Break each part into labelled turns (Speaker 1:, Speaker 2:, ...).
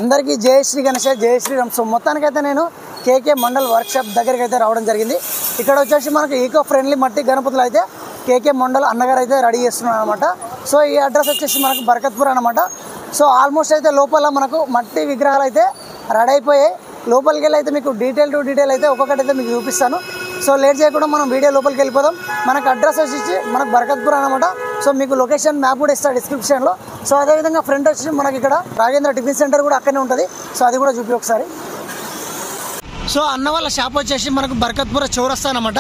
Speaker 1: అందరికీ జై శ్రీ గణేష్, జై శ్రీరామ్. సో మొత్తానికైతే నేను కేకే మండల్ వర్క్షాప్ దగ్గరికి అయితే రావడం జరిగింది. ఇక్కడ వచ్చేసి మనకు ఈకో ఫ్రెండ్లీ మట్టి గణపతులు అయితే కేకే మండల్ అన్నగారు అయితే రెడీ చేస్తున్నారు అనమాట. సో ఈ అడ్రస్ వచ్చేసి మనకు బర్కత్పూర్ అనమాట. సో ఆల్మోస్ట్ అయితే లోపల మనకు మట్టి విగ్రహాలు అయితే రెడీ అయిపోయాయి. లోపలికి వెళ్ళి అయితే మీకు డీటెయిల్ టు డీటెయిల్ అయితే ఒక్కొక్కటి అయితే మీకు చూపిస్తాను. సో లేట్ చేయకుండా మనం వీడియో లోపలికి వెళ్ళిపోదాం. మనకు అడ్రస్ వచ్చేసి మనకు బర్కత్పూర్ అనమాట. సో మీకు లొకేషన్ మ్యాప్ కూడా ఇస్తాను డిస్క్రిప్షన్లో. సో అదేవిధంగా ఫ్రంట్ వచ్చి మనకి ఇక్కడ రాజేంద్ర టిఫిన్ సెంటర్ కూడా అక్కడనే ఉంటుంది. సో అది కూడా చూపి ఒకసారి. సో అన్న వాళ్ళ షాప్ వచ్చేసి మనకు బర్కత్పూర్ చౌరస్తా అనమాట.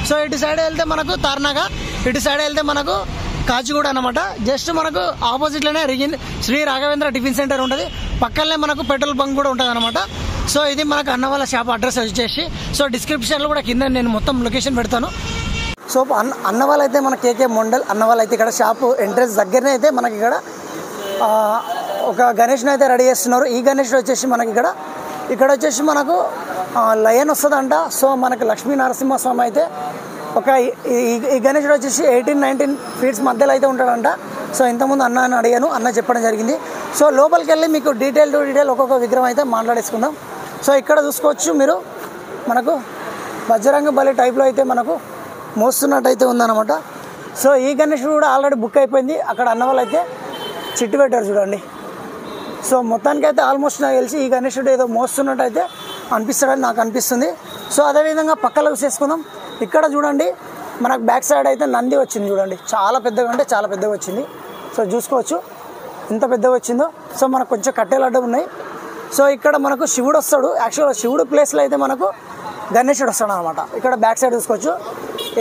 Speaker 1: సో ఇటు సైడ్ వెళ్తే మనకు తార్నాగా, ఇటు సైడ్ వెళ్తే మనకు కాచిగూడ అనమాట. జస్ట్ మనకు ఆపోజిట్లోనే శ్రీ రాఘవేంద్ర టిఫిన్ సెంటర్ ఉంటుంది. పక్కనే మనకు పెట్రోల్ బంక్ కూడా ఉంటుంది అనమాట. సో ఇది మనకు అన్న వాళ్ళ షాప్ అడ్రస్ వచ్చేసి. సో డిస్క్రిప్షన్లో కూడా కింద నేను మొత్తం లొకేషన్ పెడతాను. సో అన్న వాళ్ళు అయితే మన కేకే మండల్ అన్న వాళ్ళు అయితే ఇక్కడ షాపు ఎంట్రెన్స్ దగ్గరనే అయితే మనకి ఇక్కడ ఒక గణేష్ని అయితే రెడీ చేస్తున్నారు. ఈ గణేష్ వచ్చేసి మనకి ఇక్కడ వచ్చేసి మనకు లయన్ వస్తుందంట. సో మనకు లక్ష్మీ నరసింహస్వామి అయితే ఈ గణేశుడు వచ్చేసి 18-19 ఫీట్స్ మధ్యలో అయితే ఉంటాడంట. సో ఇంతకుముందు అన్న అడిగాను, అన్న చెప్పడం జరిగింది. సో లోపలికి వెళ్ళి మీకు డీటెయిల్ టు డీటెయిల్ ఒక్కొక్క విగ్రహం అయితే మాట్లాడేసుకుందాం. సో ఇక్కడ చూసుకోవచ్చు మీరు, మనకు బజరంగ బలి టైప్లో అయితే మనకు మోస్తున్నట్టయితే ఉందన్నమాట. సో ఈ గణేశుడు కూడా ఆల్రెడీ బుక్ అయిపోయింది. అక్కడ అన్న వాళ్ళు అయితే చిట్టు పెట్టారు చూడండి. సో మొత్తానికైతే ఆల్మోస్ట్ నాకు తెలిసి ఈ గణేశుడు ఏదో మోస్తున్నట్టు అయితే అనిపిస్తాడని నాకు అనిపిస్తుంది. సో అదేవిధంగా పక్కలో చూసేసుకుందాం. ఇక్కడ చూడండి మనకు బ్యాక్ సైడ్ అయితే నంది వచ్చింది చూడండి. చాలా పెద్దగా అంటే చాలా పెద్దగా వచ్చింది. సో చూసుకోవచ్చు ఎంత పెద్దగా వచ్చిందో. సో మనకు కొంచెం కట్టెలు అడ్డం ఉన్నాయి. సో ఇక్కడ మనకు శివుడు వస్తాడు. యాక్చువల్గా శివుడు ప్లేస్లో అయితే మనకు గణేశుడు వస్తాడు అనమాట. ఇక్కడ బ్యాక్ సైడ్ చూసుకోవచ్చు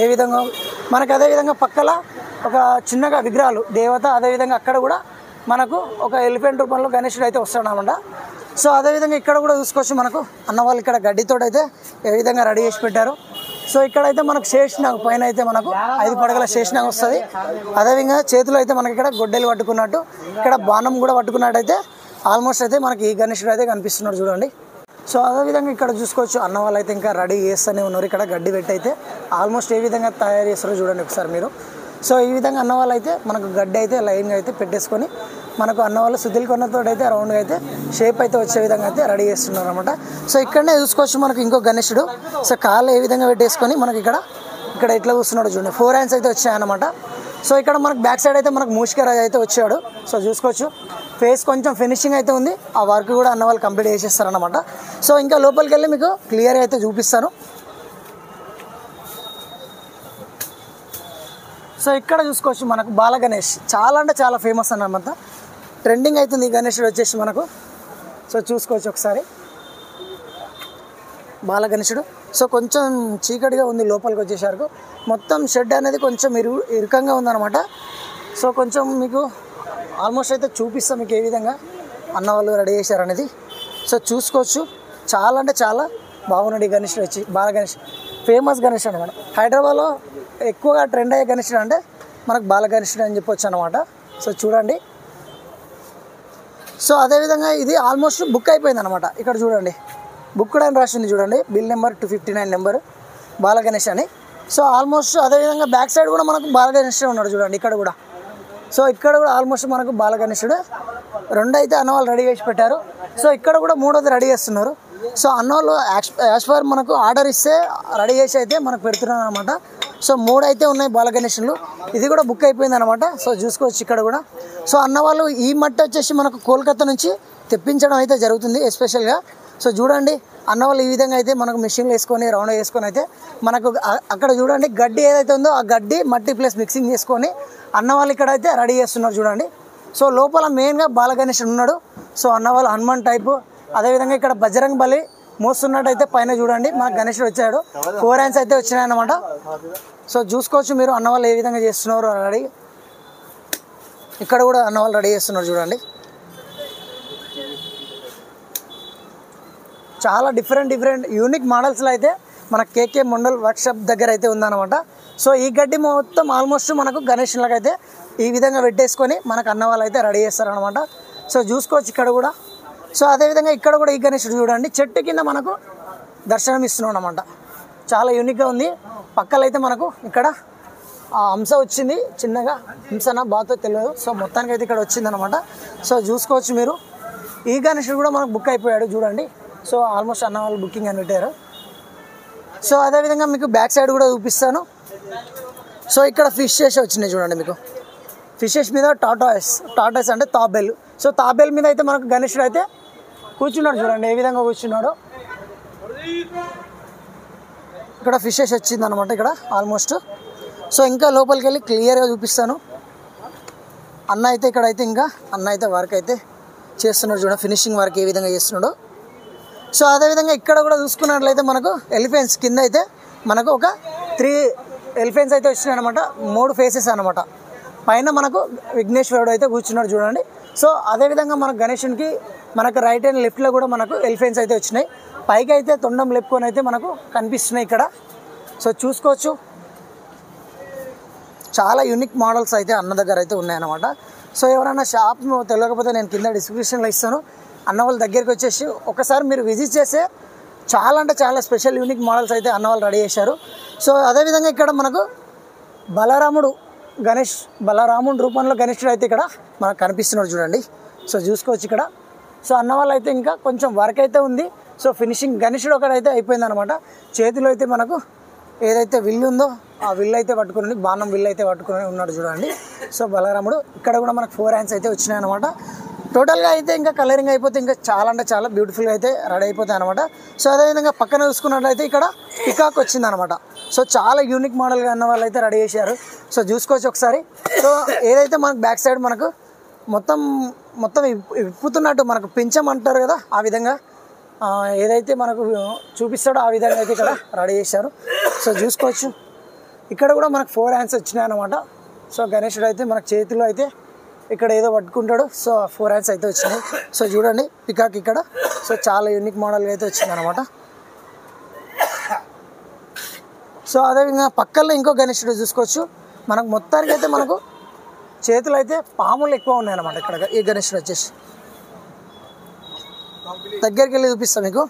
Speaker 1: ఏ విధంగా మనకు. అదేవిధంగా పక్కల ఒక చిన్నగా విగ్రహాలు దేవత, అదేవిధంగా అక్కడ కూడా మనకు ఒక ఎలిఫెంట్ రూపంలో గణేశుడు అయితే వస్తాడు అనమాట. సో అదేవిధంగా ఇక్కడ కూడా చూసుకోవచ్చు మనకు అన్న వాళ్ళు ఇక్కడ గడ్డితో అయితే ఏ విధంగా రెడీ చేసి పెట్టారు. సో ఇక్కడైతే మనకు శేషనాగ్ పైన అయితే మనకు 5 పడగల శేషనాగ్ వస్తుంది. అదేవిధంగా చేతిలో అయితే మనకి ఇక్కడ గొడ్డలు పట్టుకున్నట్టు, ఇక్కడ బాణం కూడా పట్టుకున్నట్టయితే ఆల్మోస్ట్ అయితే మనకి ఈ గణేశుడు అయితే కనిపిస్తున్నాడు చూడండి. సో అదేవిధంగా ఇక్కడ చూసుకోవచ్చు అన్న వాళ్ళు అయితే ఇంకా రెడీ చేస్తూనే ఉన్నారు. ఇక్కడ గడ్డి పెట్టి అయితే ఆల్మోస్ట్ ఏ విధంగా తయారు చేస్తారో చూడండి ఒకసారి మీరు. సో ఈ విధంగా అన్న వాళ్ళు అయితే మనకు గడ్డి అయితే లైన్గా అయితే పెట్టేసుకొని మనకు అన్న వాళ్ళు సుధీల్ కొన్నతో అయితే రౌండ్గా అయితే షేప్ అయితే వచ్చే విధంగా అయితే రెడీ చేస్తున్నారు అనమాట. సో ఇక్కడనే చూసుకోవచ్చు మనకు ఇంకో గణేశుడు. సో కాళ్ళు ఏ విధంగా పెట్టేసుకొని మనకి ఇక్కడ ఎట్లా కూర్చున్నాడు చూడండి. 4 హ్యాండ్స్ అయితే వచ్చాయన్నమాట. సో ఇక్కడ మనకు బ్యాక్ సైడ్ అయితే మనకు మూషికరాజు అయితే వచ్చాడు. సో చూసుకోవచ్చు ఫేస్ కొంచెం ఫినిషింగ్ అయితే ఉంది. ఆ వర్క్ కూడా అన్న వాళ్ళు కంప్లీట్ చేసేస్తారనమాట. సో ఇంకా లోపలికి వెళ్ళి మీకు క్లియర్గా అయితే చూపిస్తాను. సో ఇక్కడ చూసుకోవచ్చు మనకు బాల గణేష్ చాలా అంటే చాలా ఫేమస్ అన్నమాట. ట్రెండింగ్ అవుతుంది ఈ గణేశుడు వచ్చేసి మనకు. సో చూసుకోవచ్చు ఒకసారి బాల గణేశుడు. సో కొంచెం చీకటిగా ఉంది లోపలికి వచ్చేసరికి. మొత్తం షెడ్ అనేది కొంచెం ఇరుకంగా ఉందన్నమాట. సో కొంచెం మీకు ఆల్మోస్ట్ అయితే చూపిస్తాం మీకు ఏ విధంగా అన్న వాళ్ళు రెడీ చేశారనేది. సో చూసుకోవచ్చు చాలా అంటే చాలా బాగున్నాడు ఈ గణేశుడు వచ్చి. బాల గణేష్ ఫేమస్ గణేశుడు అనమాట. హైదరాబాద్లో ఎక్కువగా ట్రెండ్ అయ్యే గణేశుడు అంటే మనకు బాల గణేశుడు అని చెప్పొచ్చు అనమాట. సో చూడండి. సో అదేవిధంగా ఇది ఆల్మోస్ట్ బుక్ అయిపోయింది అనమాట. ఇక్కడ చూడండి బుక్డ్ అని రాసింది చూడండి. బిల్ నెంబర్ 259 నెంబర్ బాల గణేష్ అని. సో ఆల్మోస్ట్ అదేవిధంగా బ్యాక్ సైడ్ కూడా మనకు బాల గణేశుడు ఉన్నాడు చూడండి ఇక్కడ కూడా. సో ఇక్కడ కూడా ఆల్మోస్ట్ మనకు బాల గణేశుడు 2 అయితే అన్న వాళ్ళు రెడీ చేసి పెట్టారు. సో ఇక్కడ కూడా 3వది రెడీ చేస్తున్నారు. సో అన్న వాళ్ళు యాజ్ పర్ మనకు ఆర్డర్ ఇస్తే రెడీ చేసి అయితే మనకు పెడుతున్నారు అనమాట. సో 3 అయితే ఉన్నాయి బాల గణేశులు. ఇది కూడా బుక్ అయిపోయింది అనమాట. సో చూసుకోవచ్చు ఇక్కడ కూడా. సో అన్న వాళ్ళు ఈ మట్టి వచ్చేసి మనకు కోల్కతా నుంచి తెప్పించడం అయితే జరుగుతుంది ఎస్పెషల్గా. సో చూడండి అన్న వాళ్ళు ఈ విధంగా అయితే మనకు మిషన్లు వేసుకొని రౌండ్ వేసుకొని అయితే మనకు అక్కడ చూడండి గడ్డి ఏదైతే ఉందో ఆ గడ్డి మట్టి ప్లస్ మిక్సింగ్ చేసుకొని అన్న వాళ్ళు ఇక్కడ అయితే రెడీ చేస్తున్నారు చూడండి. సో లోపల మెయిన్గా బాల గణేశుడు ఉన్నాడు. సో అన్న వాళ్ళు హనుమాన్ టైపు, అదేవిధంగా ఇక్కడ బజరంగ బలి మోస్తున్నట్టు అయితే పైన చూడండి మనకు గణేశుడు వచ్చాడు. 4 హ్యాండ్స్ అయితే వచ్చినాయి అన్నమాట. సో చూసుకోవచ్చు మీరు అన్న వాళ్ళు ఏ విధంగా చేస్తున్నారు రెడీ. ఇక్కడ కూడా అన్న వాళ్ళు రెడీ చేస్తున్నారు చూడండి. చాలా డిఫరెంట్ యూనిక్ మోడల్స్లో అయితే మన కేకే మండల్ వర్క్షాప్ దగ్గర అయితే ఉందన్నమాట. సో ఈ గడ్డి మొత్తం ఆల్మోస్ట్ మనకు గణేశులకు అయితే ఈ విధంగా పెట్టేసుకొని మనకు అన్న వాళ్ళు అయితే రెడీ చేస్తారనమాట. సో చూసుకోవచ్చు ఇక్కడ కూడా. సో అదేవిధంగా ఇక్కడ కూడా ఈ గణేశుడు చూడండి చెట్టు కింద మనకు దర్శనం ఇస్తున్నాం అనమాట. చాలా యూనిక్గా ఉంది. పక్కన అయితే మనకు ఇక్కడ హంస వచ్చింది చిన్నగా. హంసనా బాతో తెలియదు. సో మొత్తానికి అయితే ఇక్కడ వచ్చిందనమాట. సో చూసుకోవచ్చు మీరు ఈ గణేషుడు కూడా మనకు బుక్ అయిపోయాడు చూడండి. సో ఆల్మోస్ట్ అన్న వాళ్ళు బుకింగ్ అని పెట్టారు. సో అదేవిధంగా మీకు బ్యాక్ సైడ్ కూడా చూపిస్తాను. సో ఇక్కడ ఫిషెస్ వచ్చినాయి చూడండి. మీకు ఫిషెస్ మీద టాటాయిస్ అంటే తాబేలు. సో తాబేలు మీద అయితే మనకు గణేషుడు అయితే కూర్చున్నాడు చూడండి, ఏ విధంగా కూర్చున్నాడు. ఇక్కడ ఫిషెస్ వచ్చింది అనమాట ఇక్కడ ఆల్మోస్ట్. సో ఇంకా లోపలికి వెళ్ళి క్లియర్గా చూపిస్తాను. అన్న అయితే ఇక్కడైతే ఇంకా అన్న అయితే వర్క్ అయితే చేస్తున్నాడు చూడండి, ఫినిషింగ్ వర్క్ ఏ విధంగా చేస్తున్నాడు. సో అదేవిధంగా ఇక్కడ కూడా చూసుకున్నట్లయితే మనకు ఎలిఫెంట్స్ కింద అయితే మనకు ఒక 3 ఎలిఫెంట్స్ అయితే వచ్చినాయి అనమాట. 3 ఫేసెస్ అనమాట. పైన మనకు విఘ్నేశ్వరుడు అయితే కూర్చున్నాడు చూడండి. సో అదేవిధంగా మనకు గణేషునికి మనకు రైట్ అండ్ లెఫ్ట్లో కూడా మనకు ఎలిఫెంట్స్ అయితే వచ్చినాయి. పైకి అయితే తొండం లేపుకొని అయితే మనకు కనిపిస్తున్నాయి ఇక్కడ. సో చూసుకోవచ్చు, చాలా యూనిక్ మోడల్స్ అయితే అన్న దగ్గర అయితే ఉన్నాయన్నమాట. సో ఎవరైనా షాప్ తెలియకపోతే నేను కింద డిస్క్రిప్షన్లో ఇస్తాను. అన్న వాళ్ళ దగ్గరికి వచ్చేసి ఒకసారి మీరు విజిట్ చేస్తే చాలా అంటే చాలా స్పెషల్ యూనిక్ మోడల్స్ అయితే అన్న వాళ్ళు రెడీ చేశారు. సో అదేవిధంగా ఇక్కడ మనకు బలరాముడు రూపంలో గణేశుడు అయితే ఇక్కడ మనకు కనిపిస్తున్నాడు చూడండి. సో చూసుకోవచ్చు ఇక్కడ. సో అన్న వాళ్ళు అయితే ఇంకా కొంచెం వర్క్ అయితే ఉంది. సో ఫినిషింగ్ గణేశుడు ఒకటైతే అయిపోయింది అనమాట. చేతిలో అయితే మనకు ఏదైతే విల్లు ఉందో ఆ విల్లు అయితే పట్టుకుని, బాణం విల్లు అయితే పట్టుకుని ఉన్నాడు చూడండి. సో బలరాముడు ఇక్కడ కూడా మనకు 4 హ్యాండ్స్ అయితే వచ్చినాయి అనమాట. టోటల్గా అయితే ఇంకా కలరింగ్ అయిపోతే ఇంకా చాలా అంటే చాలా బ్యూటిఫుల్గా అయితే రెడీ అయిపోతాయి అనమాట. సో అదేవిధంగా పక్కన చూసుకున్నట్లయితే ఇక్కడ పికాక్ వచ్చిందనమాట. సో చాలా యూనిక్ మోడల్గా అన్న వాళ్ళు అయితే రెడీ చేశారు. సో చూసుకోవచ్చు ఒకసారి. సో ఏదైతే మనకు బ్యాక్ సైడ్ మనకు మొత్తం విప్పుతున్నట్టు మనకు పించమంటారు కదా, ఆ విధంగా ఏదైతే మనకు చూపిస్తాడో ఆ విధంగా అయితే ఇక్కడ రెడీ చేశారు. సో చూసుకోవచ్చు ఇక్కడ కూడా మనకు 4 హ్యాండ్స్ వచ్చినాయి అనమాట. సో గణేశుడు అయితే మనకు చేతిలో అయితే ఇక్కడ ఏదో పట్టుకుంటాడు. సో 4 హ్యాండ్స్ అయితే వచ్చినాయి. సో చూడండి పికాక్ ఇక్కడ. సో చాలా యూనిక్ మోడల్గా అయితే వచ్చింది అనమాట. సో అదేవిధంగా పక్కల్లో ఇంకో గణేశుడు చూసుకోవచ్చు. మనకు మొత్తానికి అయితే మనకు చేతులు అయితే పాములు ఎక్కువ ఉన్నాయి అనమాట. ఇక్కడ ఈ గణేశుడు వచ్చేసి దగ్గరికి వెళ్ళి చూపిస్తా మీకు.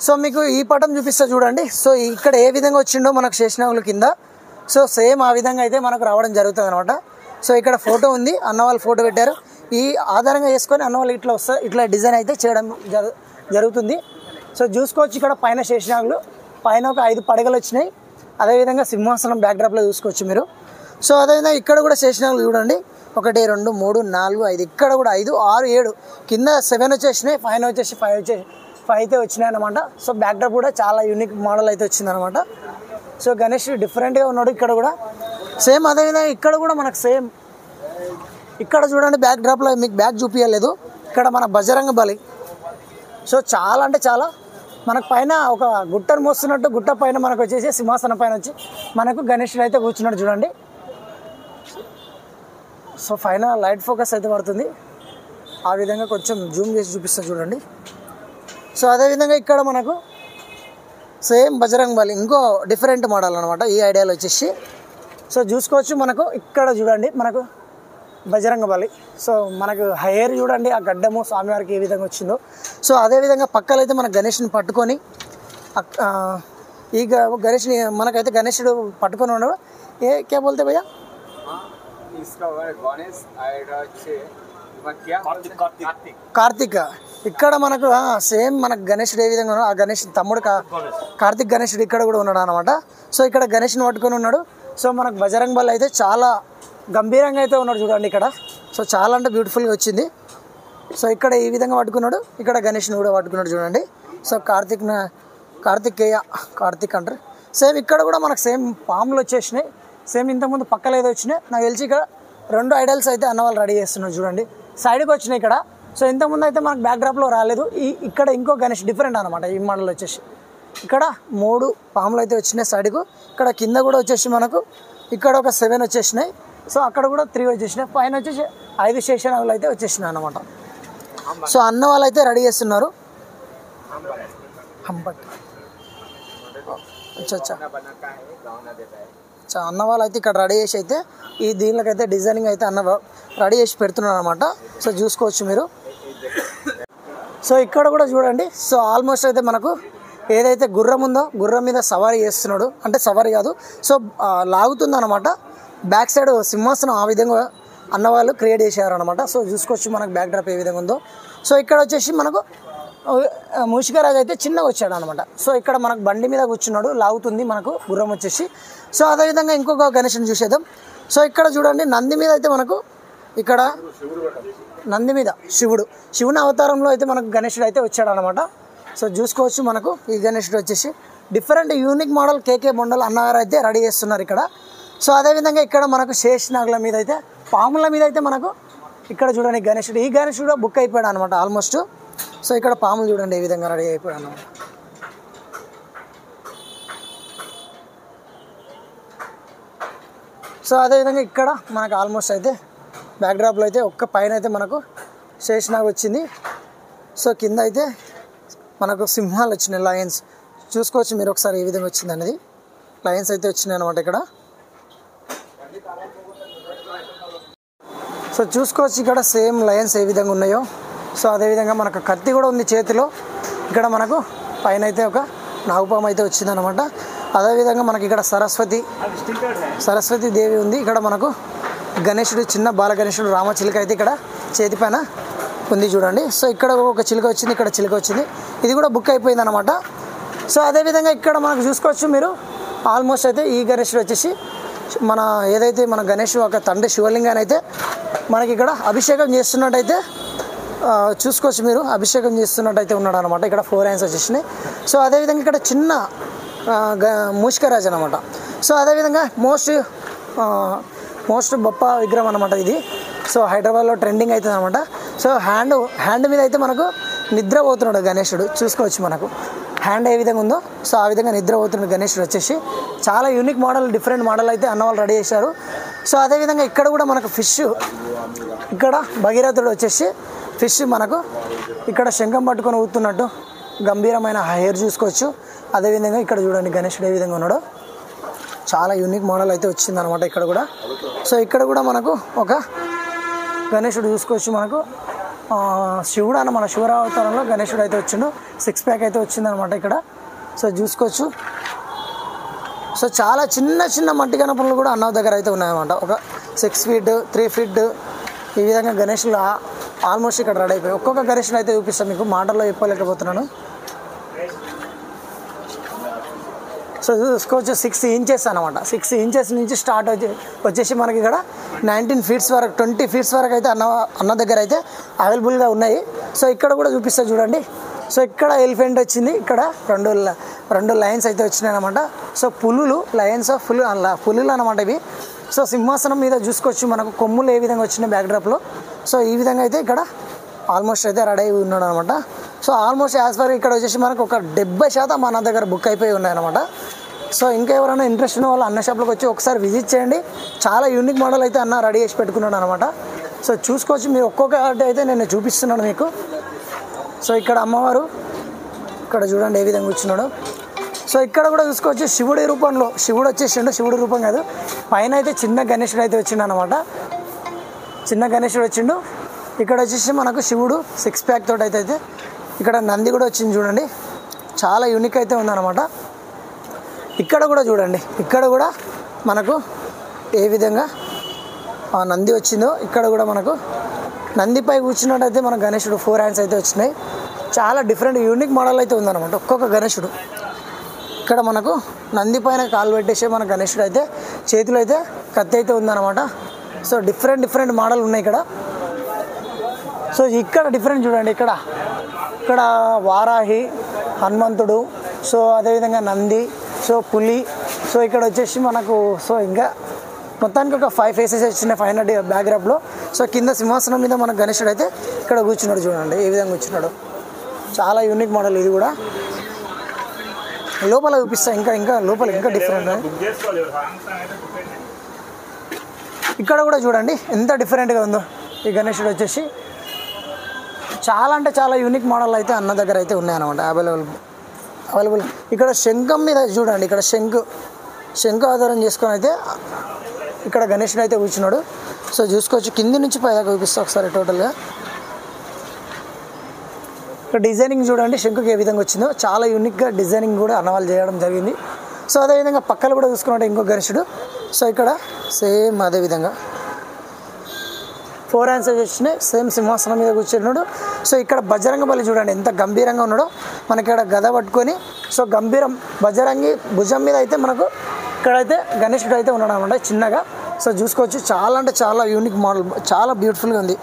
Speaker 1: సో మీకు ఈ పటం చూపిస్తా చూడండి. సో ఇక్కడ ఏ విధంగా వచ్చిండో మనకు శేషనాగుల కింద, సో సేమ్ ఆ విధంగా అయితే మనకు రావడం జరుగుతుంది అనమాట. సో ఇక్కడ ఫోటో ఉంది, అన్న వాళ్ళు ఫోటో పెట్టారు. ఈ ఆధారంగా చేసుకొని అన్న వాళ్ళు ఇట్లా డిజైన్ అయితే చేయడం జరుగుతుంది. సో చూసుకోవచ్చు ఇక్కడ పైన శేషనాగులు, పైన ఒక 5 పడగలు వచ్చినాయి. అదేవిధంగా సింహాసనం బ్యాక్డ్రాప్లో చూసుకోవచ్చు మీరు. సో అదేవిధంగా ఇక్కడ కూడా శేషనాగులు చూడండి, 1 2 3 4 5, ఇక్కడ కూడా 5 6 7, కింద 7 వచ్చేసినాయి, పైన వచ్చేసి 5 అయితే వచ్చినాయి అనమాట. సో బ్యాక్డ్రాప్ కూడా చాలా యూనిక్ మోడల్ అయితే వచ్చిందనమాట. సో గణేష్ డిఫరెంట్గా ఉన్నాడు ఇక్కడ కూడా సేమ్. అదేవిధంగా ఇక్కడ కూడా మనకు సేమ్ ఇక్కడ చూడండి బ్యాక్డ్రాప్లో మీకు బ్యాక్ చూపించలేదు. ఇక్కడ మన బజరంగ బలి. సో చాలా అంటే చాలా మనకు పైన ఒక గుట్టను మోస్తున్నట్టు గుట్ట పైన మనకు వచ్చేసి సింహాసనం పైన వచ్చి మనకు గణేశుడు అయితే కూర్చున్నాడు చూడండి. సో పైన లైట్ ఫోకస్ అయితే పడుతుంది, ఆ విధంగా కొంచెం జూమ్ చేసి చూపిస్తాను చూడండి. సో అదేవిధంగా ఇక్కడ మనకు సేమ్ బజరంగ బలి ఇంకో డిఫరెంట్ మోడల్ అనమాట ఈ ఐడియాలో వచ్చేసి. సో చూసుకోవచ్చు మనకు ఇక్కడ చూడండి మనకు బజరంగ బలి. సో మనకు హెయిర్ చూడండి, ఆ గడ్డము స్వామివారికి ఏ విధంగా వచ్చిందో. సో అదేవిధంగా పక్కలో అయితే మన గణేష్ని పట్టుకొని ఈ గణేష్ని మనకైతే గణేశుడు పట్టుకొని ఉన్నాడు. క్యా బోల్తే భయ్యా? కార్తిక్. ఇక్కడ మనకు సేమ్ మనకు గణేశుడు ఏ విధంగా ఉన్నాడు, ఆ గణేష్ తమ్ముడు కార్తిక్ గణేశుడు ఇక్కడ కూడా ఉన్నాడు అనమాట. సో ఇక్కడ గణేష్ని పట్టుకొని ఉన్నాడు. సో మనకు బజరంగ బలి అయితే చాలా గంభీరంగా అయితే ఉన్నాడు చూడండి ఇక్కడ. సో చాలా అంటే బ్యూటిఫుల్గా వచ్చింది. సో ఇక్కడ ఈ విధంగా పట్టుకున్నాడు, ఇక్కడ గణేష్ని కూడా పట్టుకున్నాడు చూడండి. సో కార్తిక్ అంటారు. సేమ్ ఇక్కడ కూడా మనకు సేమ్ పాములు వచ్చేసినాయి. సేమ్ ఇంతకుముందు పక్కలో ఏదో వచ్చినాయి. నాకు తెలిసి ఇక్కడ 2 ఐడల్స్ అయితే అన్న వాళ్ళు రెడీ చేస్తున్నారు చూడండి, సైడ్కి వచ్చినాయి ఇక్కడ. సో ఇంతకుముందు అయితే మనకు బ్యాక్డ్రాప్లో రాలేదు. ఇక్కడ ఇంకో గణేష్ డిఫరెంట్ అనమాట ఈ మోడల్ వచ్చేసి. ఇక్కడ 3 పాములు అయితే వచ్చినాయి సైడ్కు. ఇక్కడ కింద కూడా వచ్చేసి మనకు ఇక్కడ ఒక 7 వచ్చేసినాయి. సో అక్కడ కూడా 3 వచ్చేసినాయి. పైన వచ్చేసి 5 శేషనాగులు అయితే వచ్చేసినాయి అనమాట. సో అన్న వాళ్ళు అయితే రెడీ చేస్తున్నారు. అన్న వాళ్ళు అయితే ఇక్కడ రెడీ చేసి అయితే ఈ దీనికైతే డిజైనింగ్ అయితే అన్న రెడీ చేసి పెడుతున్నారు అనమాట. సో చూసుకోవచ్చు మీరు. సో ఇక్కడ కూడా చూడండి. సో ఆల్మోస్ట్ అయితే మనకు ఏదైతే గుర్రం ఉందో గుర్రం మీద సవారీ చేస్తున్నాడు, అంటే సవారీ కాదు, సో లాగుతుంది అనమాట. బ్యాక్ సైడ్ సింహాసనం అన్నవాళ్ళు క్రియేట్ చేశారనమాట. సో చూసుకోవచ్చు మనకు బ్యాక్ డ్రాప్ ఏ విధంగా ఉందో. సో ఇక్కడ వచ్చేసి మనకు మూషికరాజు అయితే చిన్నగా వచ్చాడు అనమాట. సో ఇక్కడ మనకు బండి మీద కూర్చున్నాడు, లాగుతుంది మనకు గుర్రం వచ్చేసి. సో అదేవిధంగా ఇంకొక గణేషుని చూసేద్దాం. సో ఇక్కడ చూడండి నంది మీద అయితే మనకు ఇక్కడ నంది మీద శివుని అవతారంలో అయితే మనకు గణేషుడు అయితే వచ్చాడు అనమాట. సో చూసుకోవచ్చు మనకు ఈ గణేషుడు వచ్చేసి డిఫరెంట్ యూనిక్ మోడల్ కేకే మండల్ అన్నగారు అయితే రెడీ చేస్తున్నారు ఇక్కడ. సో అదేవిధంగా ఇక్కడ మనకు శేషనాగుల మీద అయితే పాముల మీద అయితే మనకు ఇక్కడ చూడండి గణేషుడు, ఈ గణేషుడు బుక్ అయిపోయాడు అనమాట ఆల్మోస్ట్. సో ఇక్కడ పాములు చూడండి ఏ విధంగా రెడీ అయిపోయాడు అనమాట. సో అదేవిధంగా ఇక్కడ మనకు ఆల్మోస్ట్ అయితే బ్యాక్డ్రాప్లో అయితే ఒక్క పైన అయితే మనకు శేషనాగ్ వచ్చింది. సో కింద అయితే మనకు సింహాలు వచ్చినాయి, లయన్స్ చూసుకోవచ్చు మీరు ఒకసారి ఏ విధంగా వచ్చింది అనేది. లయన్స్ అయితే వచ్చినాయి అనమాట ఇక్కడ. సో చూసుకోవచ్చు ఇక్కడ సేమ్ లయన్స్ ఏ విధంగా ఉన్నాయో. సో అదేవిధంగా మనకు కత్తి కూడా ఉంది చేతిలో. ఇక్కడ మనకు పైన అయితే ఒక నాగుపాము అయితే వచ్చిందనమాట. అదేవిధంగా మనకి ఇక్కడ సరస్వతి దేవి ఉంది. ఇక్కడ మనకు గణేశుడు చిన్న బాల గణేశుడు రామచిలుక అయితే ఇక్కడ చేతి పైన ఉంది చూడండి. సో ఇక్కడ ఒక చిలుక వచ్చింది, ఇక్కడ చిలుక వచ్చింది, ఇది కూడా బుక్ అయిపోయింది అనమాట. సో అదేవిధంగా ఇక్కడ మనకు చూసుకోవచ్చు మీరు ఆల్మోస్ట్ అయితే ఈ గణేశుడు వచ్చేసి మన ఏదైతే మన గణేష్ ఒక తండ్రి శివలింగాన్ని అయితే మనకి ఇక్కడ అభిషేకం చేస్తున్నట్టయితే చూసుకోవచ్చు మీరు, అభిషేకం చేస్తున్నట్టయితే ఉన్నాడు అనమాట. ఇక్కడ 4 హ్యాండ్స్ వచ్చేసినాయి. సో అదేవిధంగా ఇక్కడ చిన్న మూషికరాజు అనమాట. సో అదేవిధంగా మోస్ట్ గొప్ప విగ్రహం అనమాట ఇది. సో హైదరాబాద్లో ట్రెండింగ్ అవుతుంది అనమాట. సో హ్యాండ్ మీద అయితే మనకు నిద్రపోతున్నాడు గణేశుడు, చూసుకోవచ్చు మనకు హ్యాండ్ ఏ విధంగా ఉందో. సో ఆ విధంగా నిద్రపోతున్నాడు గణేశుడు వచ్చేసి. చాలా యూనిక్ మోడల్, డిఫరెంట్ మోడల్ అయితే అన్నవాళ్ళు రెడీ చేశారు. సో అదేవిధంగా ఇక్కడ కూడా మనకు ఫిష్, ఇక్కడ భగీరథుడు వచ్చేసి ఫిష్ మనకు ఇక్కడ శంఖం పట్టుకొని ఊతున్నట్టు గంభీరమైన హెయిర్ చూసుకోవచ్చు. అదేవిధంగా ఇక్కడ చూడండి గణేశుడు ఏ విధంగా ఉన్నాడో, చాలా యూనిక్ మోడల్ అయితే వచ్చిందనమాట ఇక్కడ కూడా. సో ఇక్కడ కూడా మనకు ఒక గణేశుడు చూసుకోవచ్చు మనకు శివుడు అన్న మన శివరావతారంలో గణేశుడు అయితే వచ్చిండు. 6 ప్యాక్ అయితే వచ్చిందనమాట ఇక్కడ. సో చూసుకోవచ్చు. సో చాలా చిన్న మట్టి గణపతులు కూడా అన్న దగ్గర అయితే ఉన్నాయన్నమాట. ఒక 6 feet 3 feet ఈ విధంగా గణేశులు ఆల్మోస్ట్ ఇక్కడ రెడీ అయిపోయి ఒక్కొక్క గణేశుడు అయితే చూపిస్తాను మీకు, మాటల్లో చెప్పలేకపోతున్నాను. సో చూసుకోవచ్చు 6 inches అనమాట. 6 inches నుంచి స్టార్ట్ వచ్చేసి మనకి ఇక్కడ 19 feet వరకు 20 feet వరకు అయితే అన్న దగ్గర అయితే అవైలబుల్గా ఉన్నాయి. సో ఇక్కడ కూడా చూపిస్తా చూడండి. సో ఇక్కడ ఎలిఫెంట్ వచ్చింది, ఇక్కడ రెండు లయన్స్ అయితే వచ్చినాయి అనమాట. సో లయన్స్ పులులు అనమాట ఇవి. సో సింహాసనం మీద చూసుకోవచ్చు మనకు కొమ్ములు ఏ విధంగా వచ్చినాయి బ్యాక్డ్రాప్లో. సో ఈ విధంగా అయితే ఇక్కడ ఆల్మోస్ట్ అయితే రెడీ అయి ఉన్నాడు అనమాట. సో ఆల్మోస్ట్ యాజ్ ఫర్ ఇక్కడ వచ్చేసి మనకు ఒక 70% మన దగ్గర బుక్ అయిపోయి ఉన్నాయన్నమాట. సో ఇంకా ఎవరైనా ఇంట్రెస్ట్ ఉన్న వాళ్ళు అన్న షాప్లోకి వచ్చి ఒకసారి విజిట్ చేయండి. చాలా యూనిక్ మోడల్ అయితే అన్న రెడీ చేసి పెట్టుకున్నాడు అనమాట. సో చూసుకోవచ్చు మీరు, ఒక్కొక్క అయితే నేను చూపిస్తున్నాను మీకు. సో ఇక్కడ అమ్మవారు ఇక్కడ చూడండి ఏ విధంగా కూర్చున్నాడు. సో ఇక్కడ కూడా చూసుకోవచ్చు శివుడి రూపంలో, శివుడు వచ్చేసిండు, శివుడి రూపం కాదు, పైన అయితే చిన్న గణేశుడు అయితే వచ్చిండు అనమాట. చిన్న గణేశుడు వచ్చిండు. ఇక్కడ వచ్చేసి మనకు శివుడు 6 pack తోటి అయితే ఇక్కడ నంది కూడా వచ్చింది చూడండి, చాలా యూనిక్ అయితే ఉందన్నమాట. ఇక్కడ కూడా చూడండి, ఇక్కడ కూడా మనకు ఏ విధంగా ఆ నంది వచ్చిందో ఇక్కడ కూడా మనకు నందిపై కూర్చున్నట్టయితే మన గణేశుడు 4 hands అయితే వచ్చినాయి. చాలా డిఫరెంట్ యూనిక్ మోడల్ అయితే ఉందన్నమాట ఒక్కొక్క గణేశుడు. ఇక్కడ మనకు నంది పైన కాలు పెట్టేసే మన గణేశుడు అయితే చేతిలో అయితే కత్తి అయితే ఉందన్నమాట. సో డిఫరెంట్ మోడల్ ఉన్నాయి ఇక్కడ. సో ఇక్కడ డిఫరెంట్ చూడండి, ఇక్కడ వారాహి, హనుమంతుడు, సో అదేవిధంగా నంది, సో పులి, సో ఇక్కడ వచ్చేసి మనకు సో ఇంకా మొత్తానికి ఒక 5 faces వచ్చినాయి 500 బ్యాక్డ్రాప్లో. సో కింద సింహాసనం మీద మన గణేశుడు అయితే ఇక్కడ కూర్చున్నాడు చూడండి ఏ విధంగా కూర్చున్నాడు. చాలా యూనిక్ మోడల్ ఇది కూడా. లోపల చూపిస్తా, ఇంకా లోపల ఇంకా డిఫరెంట్. ఇక్కడ కూడా చూడండి ఎంత డిఫరెంట్గా ఉందో ఈ గణేశుడు వచ్చేసి. చాలా అంటే చాలా యూనిక్ మోడల్ అయితే అన్న దగ్గర అయితే ఉన్నాయన్నమాట అవైలబుల్. ఇక్కడ శంఖం మీద చూడండి, ఇక్కడ శంఖ ఆధారం చేసుకొని అయితే ఇక్కడ గణేశుడు అయితే కూర్చున్నాడు. సో చూసుకోవచ్చు కింది నుంచి పైదాకా చూపిస్తా ఒకసారి టోటల్గా. ఇక్కడ డిజైనింగ్ చూడండి శంఖుకి ఏ విధంగా వచ్చిందో, చాలా యూనిక్గా డిజైనింగ్ కూడా అన్నవాళ్ళు చేయడం జరిగింది. సో అదేవిధంగా పక్కన కూడా చూసుకున్నట్టు ఇంకో గణేశుడు. సో ఇక్కడ సేమ్ అదేవిధంగా 4 హ్యాండ్స్ వచ్చినాయి. సేమ్ సింహాసనం మీద కూర్చున్నాడు. సో ఇక్కడ బజరంగ బలి చూడండి ఎంత గంభీరంగా ఉన్నాడో. మనకి ఇక్కడ గద పట్టుకొని సో గంభీరం బజరంగి భుజం మీద అయితే మనకు ఇక్కడైతే గణేశుడు అయితే ఉన్నాడు అనమాట చిన్నగా. సో చూసుకోవచ్చు చాలా అంటే చాలా యూనిక్ మోడల్, చాలా బ్యూటిఫుల్గా ఉంది.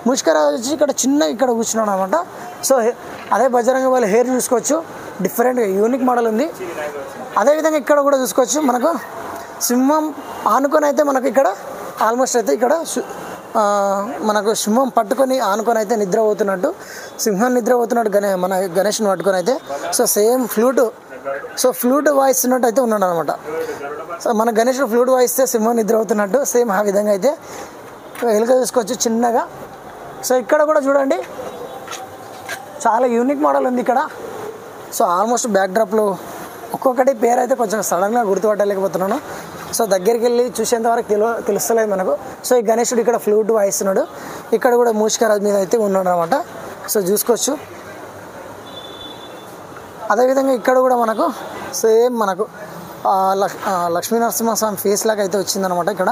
Speaker 1: ముష్కరాజు వచ్చి ఇక్కడ చిన్నగా ఇక్కడ కూర్చున్నాడు అనమాట. సో అదే బజరంగ బలి హెయిర్ చూసుకోవచ్చు, డిఫరెంట్గా యూనిక్ మోడల్ ఉంది. అదేవిధంగా ఇక్కడ కూడా చూసుకోవచ్చు మనకు సింహం ఆనుకొని అయితే మనకు ఇక్కడ ఆల్మోస్ట్ అయితే ఇక్కడ మనకు సింహం పట్టుకొని ఆనుకొని అయితే నిద్రపోతున్నట్టు, సింహం నిద్రపోతున్నట్టు మన గణేష్ని పట్టుకొని అయితే సో సేమ్ ఫ్లూట్ వాయిస్తున్నట్టు అయితే ఉన్నాడు అనమాట. సో మన గణేషుడు ఫ్లూట్ వాయిస్తే సింహం నిద్రపోతున్నట్టు సేమ్ ఆ విధంగా అయితే ఎలుక చూసుకోవచ్చు చిన్నగా. సో ఇక్కడ కూడా చూడండి చాలా యూనిక్ మోడల్ ఉంది ఇక్కడ. సో ఆల్మోస్ట్ బ్యాక్ డ్రాప్లో ఒక్కొక్కటి పేరు అయితే కొంచెం సడన్గా గుర్తుపట్టలేకపోతున్నాను. సో దగ్గరికి వెళ్ళి చూసేంత వరకు తెలుస్తలేదు మనకు. సో ఈ గణేశుడు ఇక్కడ ఫ్లూట్ వాయిస్తున్నాడు. ఇక్కడ కూడా మూషికరాజు మీద అయితే ఉన్నాడు అనమాట. సో చూసుకోవచ్చు. అదేవిధంగా ఇక్కడ కూడా మనకు సేమ్ మనకు లక్ష్మీ నరసింహస్వామి ఫేస్ లాగా అయితే వచ్చిందనమాట ఇక్కడ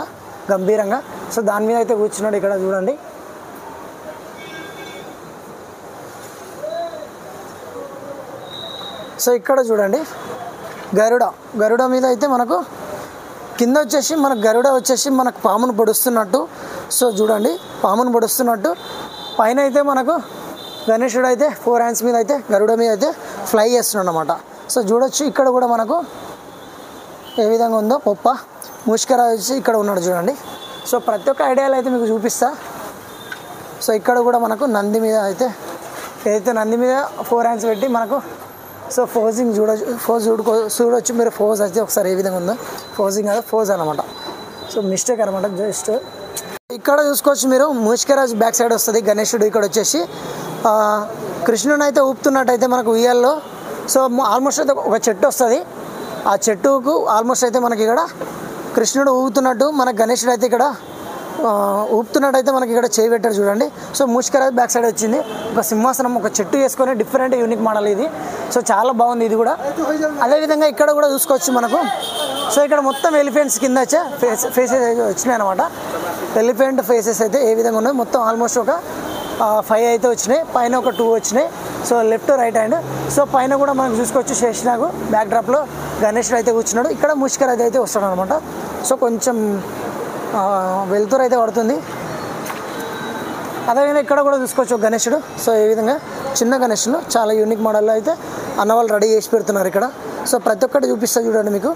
Speaker 1: గంభీరంగా. సో దాని మీద అయితే కూర్చున్నాడు ఇక్కడ చూడండి. సో ఇక్కడ చూడండి గరుడ మీద అయితే మనకు కింద వచ్చేసి మనకు గరుడ వచ్చేసి మనకు పామును పొడుస్తున్నట్టు. సో చూడండి పామును పొడుస్తున్నట్టు. పైన అయితే మనకు గణేశుడు అయితే 4 హ్యాండ్స్ మీద అయితే గరుడ మీద అయితే ఫ్లై చేస్తున్నాడు అనమాట. సో చూడొచ్చు ఇక్కడ కూడా మనకు ఏ విధంగా ఉందో పొప్ప. ముష్కరాజు వచ్చి ఇక్కడ ఉన్నాడు చూడండి. సో ప్రతి ఒక్క ఐడియాలు అయితే మీకు చూపిస్తా. సో ఇక్కడ కూడా మనకు నంది మీద అయితే ఏదైతే నంది మీద 4 హ్యాండ్స్ పెట్టి మనకు సో ఫోజింగ్ చూడొచ్చు మీరు. ఫోజ్ అయితే ఒకసారి ఏ విధంగా ఉందో, ఫోజింగ్ కాదు ఫోజ్ అనమాట. సో మిస్టేక్ అనమాట జస్ట్. ఇక్కడ చూసుకోవచ్చు మీరు మూషికరాజు బ్యాక్ సైడ్ వస్తుంది గణేశుడు. ఇక్కడ వచ్చేసి కృష్ణుని అయితే ఊపుతున్నట్టయితే మనకు ఉయ్యాల్లో. సో ఆల్మోస్ట్ అయితే ఒక చెట్టు వస్తుంది. ఆ చెట్టుకు ఆల్మోస్ట్ అయితే మనకి ఇక్కడ కృష్ణుడు ఊపుతున్నట్టు మన గణేశుడు అయితే ఇక్కడ ఊపుతున్నట్టు అయితే మనకి ఇక్కడ చేయి పెట్టారు చూడండి. సో మూషికరాజు బ్యాక్ సైడ్ వచ్చింది. ఒక సింహాసనం ఒక చెట్టు వేసుకొని డిఫరెంట్ యూనిక్ మోడల్ ఇది. సో చాలా బాగుంది ఇది కూడా. అదేవిధంగా ఇక్కడ కూడా చూసుకోవచ్చు మనకు. సో ఇక్కడ మొత్తం ఎలిఫెంట్స్ కింద వచ్చే ఫేసెస్ వచ్చినాయి అనమాట. ఎలిఫెంట్ ఫేసెస్ అయితే ఏ విధంగా ఉన్నాయి మొత్తం ఆల్మోస్ట్ ఒక 5 అయితే వచ్చినాయి. పైన ఒక 2 వచ్చినాయి. So left right hand. So పైన కూడా మనం చూసుకోవచ్చు శేషనాగు బ్యాక్ డ్రాప్లో గణేశుడు అయితే కూర్చున్నాడు. ఇక్కడ ముష్కరాజు అయితే వస్తాడు అనమాట. సో కొంచెం వెలుతురు అయితే పడుతుంది. అదేవిధంగా ఇక్కడ కూడా చూసుకోవచ్చు గణేశుడు. సో ఈ విధంగా చిన్న గణేశుడు చాలా యూనిక్ మోడల్లో అయితే అన్నవాళ్ళు రెడీ చేసి పెడుతున్నారు ఇక్కడ. సో ప్రతి ఒక్కటి చూపిస్తా చూడండి మీకు.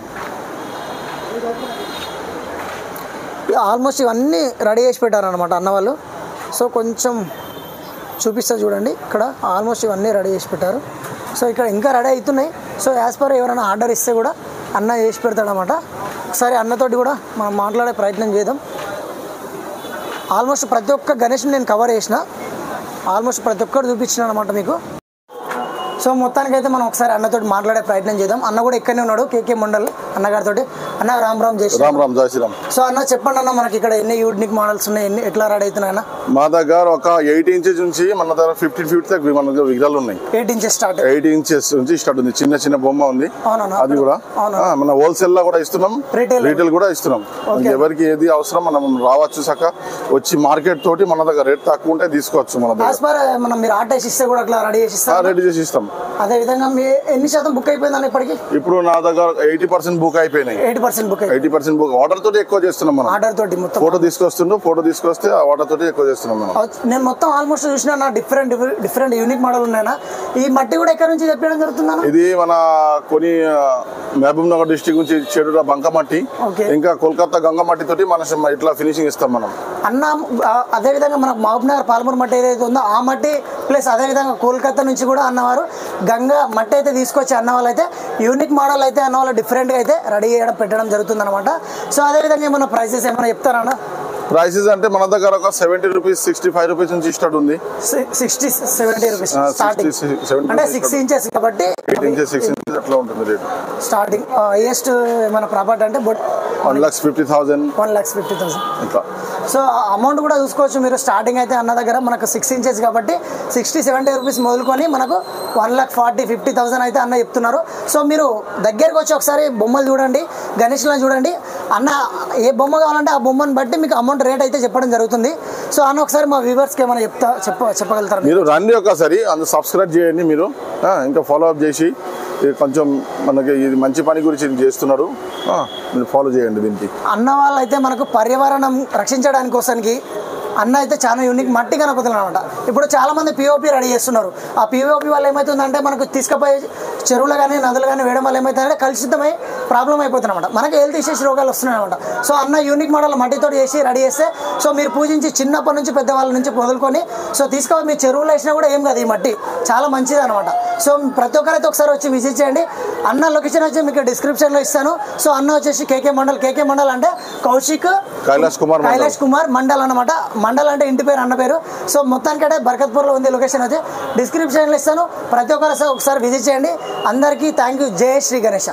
Speaker 1: ఆల్మోస్ట్ ఇవన్నీ రెడీ చేసి పెట్టారనమాట అన్నవాళ్ళు. సో కొంచెం చూపిస్తా చూడండి. ఇక్కడ ఆల్మోస్ట్ ఇవన్నీ రెడీ చేసి పెట్టారు. సో ఇక్కడ ఇంకా రెడీ అవుతున్నాయి. సో యాజ్ పర్ ఎవరైనా ఆర్డర్ ఇస్తే కూడా అన్న చేసి పెడతాడనమాట. ఒకసారి అన్నతోటి కూడా మనం మాట్లాడే ప్రయత్నం చేద్దాం. ఆల్మోస్ట్ ప్రతి ఒక్క గణేష్ని నేను కవర్ చేసిన, ఆల్మోస్ట్ ప్రతి ఒక్కటి చూపించిన అనమాట మీకు. సో మొత్తానికైతే మనం ఒకసారి అన్నతోటి మాట్లాడే ప్రయత్నం చేద్దాం. అన్న కూడా ఇక్కడనే ఉన్నాడు, కేకే మండల్ అన్నగారితో. అన్న రామ్ జై శ్రీరామ్. సో అన్న చెప్పండి అన్న, మనకి ఇక్కడ ఎన్ని యూనిక్ మోడల్స్ ఉన్నాయి, ఎట్లా రెడీ అవుతున్నాయి అన్న?
Speaker 2: మా దగ్గర ఒక 8 ఇంచెస్ నుంచి మన దగ్గర 15 feet దాకా మన దగ్గర విగ్రహాలు ఉన్నాయి.
Speaker 1: 8 ఇంచెస్ స్టార్ట్,
Speaker 2: 8 ఇంచెస్ నుంచి స్టార్ట్ ఉంది. చిన్న బొమ్మ ఉంది, అది కూడా మన హోల్సేల్ లో కూడా ఇస్తున్నాం, రీటైల్ కూడా ఇస్తున్నాం. ఎవరికి ఏది అవసరం మనం రావచ్చు, చక్క వచ్చి మార్కెట్ తోటి మన దగ్గర రేట్ తక్కువ ఉంటే తీసుకోవచ్చు. మన దగ్గర
Speaker 1: మీరు ఆర్డర్ ఇస్తే కూడా అట్లా రెడీ చేసి ఇస్తాం. అదే విధంగా ఎన్ని శాతం బుక్ అయిపోయిందని ఇప్పటికి?
Speaker 2: ఇప్పుడు నా దగ్గర 80% బుక్ అయిపోయినాయి. 80% బుక్ ఆర్డర్ తోటి ఎక్కువ చేస్తున్నాం మనం.
Speaker 1: ఆర్డర్ తోటి మొత్తం ఫోటో
Speaker 2: తీసుకొస్తే ఆ ఆర్డర్ తోటి ఎక్కువ చేస్తున్నాం మనం.
Speaker 1: నేను మొత్తం ఆల్మోస్ట్ చూసిన డిఫరెంట్ యూనిక్ మోడల్ ఉన్నాయన్నా. ఈ మట్టి కూడా ఎక్కడ నుంచి తెప్పడం జరుగుతుందా?
Speaker 2: ఇది మన కొన్ని మహబూబ్ నగర్ డిస్ట్రిక్ట్ నుంచి చెడురా బంక మట్టి, ఇంకా కోల్కతా గంగ మట్టి తోటి మనం ఇట్లా ఫినిషింగ్ ఇస్తాం మనం.
Speaker 1: అన్న అదే విధంగా మనకు మహబూబ్ నగర్ పాల్మూర్ మట్టి ఏదైతే ఉందో ఆ మట్టి ప్లస్ అదే విధంగా కోల్కతా నుంచి కూడా అన్నవారు గంగా మట్టి అయితే తీసుకొచ్చి అన్న వాళ్ళు అయితే యూనిక్ మోడల్ అయితే అన్న వాళ్ళు డిఫరెంట్గా అయితే రెడీ చేయడం పెట్టడం జరుగుతుంది అనమాట. సో అదేవిధంగా ఏమైనా ప్రైసెస్ ఏమైనా చెప్తారా?
Speaker 2: ప్రైసెస్ అంటే మన దగ్గర ఒక 70 రూపీస్ 65 రూపీస్ నుంచి స్టార్ట్ ఉంది.
Speaker 1: 60-70 రూపీస్ అంటే 6 ఇంచెస్ కాబట్టి
Speaker 2: 8 ఇంచెస్ 6 ఇంచెస్ అట్లా ఉంటుంది రేట్
Speaker 1: స్టార్టింగ్. హైయెస్ట్ మన ప్రాపర్టీ అంటే
Speaker 2: 1,50,000
Speaker 1: ఇట్లా. సో అమౌంట్ కూడా చూసుకోవచ్చు మీరు. స్టార్టింగ్ అయితే అన్న దగ్గర మనకు 6 ఇంచెస్ కాబట్టి 60-70 రూపీస్ మొదలుకొని మనకు 1,40,000-50,000 అయితే అన్న చెప్తున్నారు. సో మీరు దగ్గరికి వచ్చి ఒకసారి బొమ్మలు చూడండి, గణేష్లను చూడండి. అన్న ఏ బొమ్మ కావాలంటే ఆ బొమ్మను బట్టి మీకు అమౌంట్ రేట్ అయితే చెప్పడం జరుగుతుంది. సో అన్న ఒకసారి మా వ్యూవర్స్కి ఏమైనా చెప్పగలుగుతారు?
Speaker 2: మీరు రండి ఒకసారి, అందులో సబ్స్క్రైబ్ చేయండి మీరు, ఇంకా ఫాలో అప్ చేసి కొంచెం మనకి ఇది మంచి పని గురించి చేస్తున్నారు, మీరు ఫాలో చేయండి. దీనికి
Speaker 1: అన్న వాళ్ళు అయితే మనకు పర్యావరణం రక్షించడానికి కోసానికి అన్న అయితే చాలా యూనిక్ మట్టి గణపతులు అనమాట. ఇప్పుడు చాలామంది పిఓపి రెడీ చేస్తున్నారు. ఆ పిఓపి వల్ల ఏమవుతుందంటే మనకు తీసుకుపోయి చెరువులు కానీ నదులు కానీ వేయడం వల్ల ఏమవుతుందంటే కలుషితమై ప్రాబ్లం అయిపోతుంది అనమాట. మనకి హెల్త్ ఇష్యూస్ రోగాలు వస్తున్నాయి అనమాట. సో అన్న యూనిక్ మోడల్ మట్టితో చేసి రెడీ చేస్తే సో మీరు పూజించి చిన్నప్పటి నుంచి పెద్దవాళ్ళ నుంచి మొదలుకొని సో తీసుకొని మీ చెరువులు వేసినా కూడా ఏం కాదు, ఈ మట్టి చాలా మంచిది అనమాట. సో ప్రతి ఒక్కరైతే ఒకసారి వచ్చి విజిట్ చేయండి. అన్న లొకేషన్ వచ్చి మీకు డిస్క్రిప్షన్లో ఇస్తాను. సో అన్న వచ్చేసి కేకే మండల్ అంటే కౌశిక్ కైలాష్ కుమార్ మండల్ అనమాట. మండల్ అంటే ఇంటి పేరు, అన్న పేరు. సో మొత్తానికంటే బర్కత్పూర్లో ఉంది లొకేషన్ వచ్చి, డిస్క్రిప్షన్లో ఇస్తాను. ప్రతి ఒక్కరు ఒకసారి విజిట్ చేయండి. అందరికీ థ్యాంక్ యూ. జై శ్రీ గణేష.